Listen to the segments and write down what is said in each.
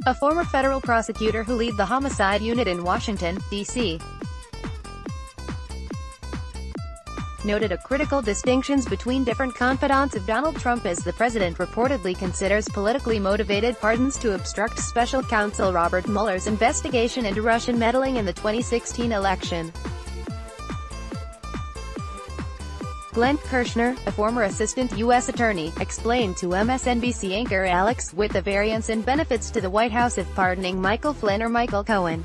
a former federal prosecutor who lead the homicide unit in Washington, D.C., noted a critical distinctions between different confidants of Donald Trump as the president reportedly considers politically motivated pardons to obstruct special counsel Robert Mueller's investigation into Russian meddling in the 2016 election. Glenn Kirshner, a former assistant U.S. attorney, explained to MSNBC anchor Alex Witt the variance and benefits to the White House of pardoning Michael Flynn or Michael Cohen.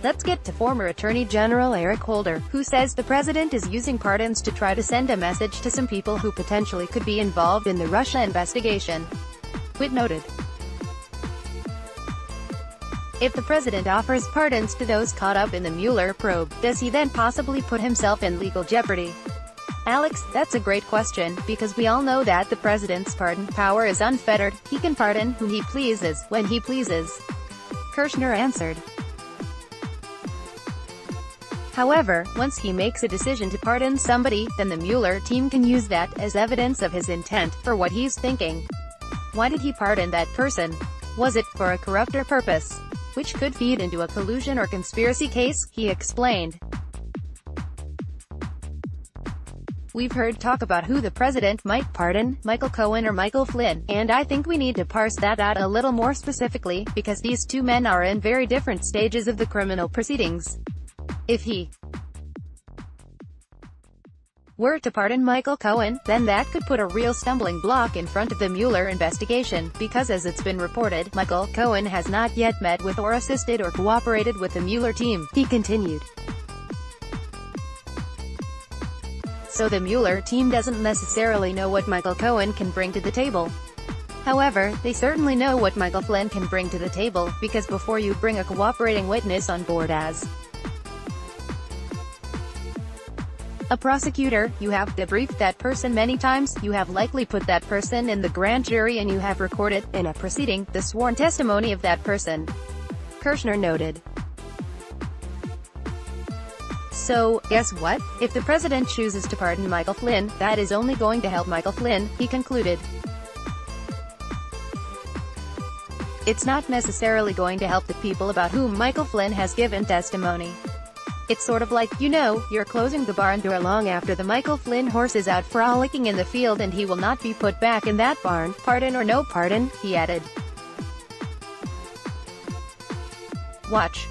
Let's get to former Attorney General Eric Holder, who says the president is using pardons to try to send a message to some people who potentially could be involved in the Russia investigation. Witt noted, if the president offers pardons to those caught up in the Mueller probe, does he then possibly put himself in legal jeopardy? Alex, that's a great question, because we all know that the president's pardon power is unfettered. He can pardon whom he pleases, when he pleases. Kirshner answered. However, once he makes a decision to pardon somebody, then the Mueller team can use that as evidence of his intent, for what he's thinking. Why did he pardon that person? Was it for a corrupt purpose, which could feed into a collusion or conspiracy case? He explained. We've heard talk about who the president might pardon, Michael Cohen or Michael Flynn, and I think we need to parse that out a little more specifically, because these two men are in very different stages of the criminal proceedings. If he were to pardon Michael Cohen, then that could put a real stumbling block in front of the Mueller investigation, because as it's been reported, Michael Cohen has not yet met with or assisted or cooperated with the Mueller team, he continued. So the Mueller team doesn't necessarily know what Michael Cohen can bring to the table. However, they certainly know what Michael Flynn can bring to the table, because before you bring a cooperating witness on board as a prosecutor, you have debriefed that person many times, you have likely put that person in the grand jury, and you have recorded, in a proceeding, the sworn testimony of that person. Kirshner noted. So, guess what? If the president chooses to pardon Michael Flynn, that is only going to help Michael Flynn, he concluded. It's not necessarily going to help the people about whom Michael Flynn has given testimony. It's sort of like, you know, you're closing the barn door long after the Michael Flynn horse is out frolicking in the field and he will not be put back in that barn, pardon or no pardon, he added. Watch.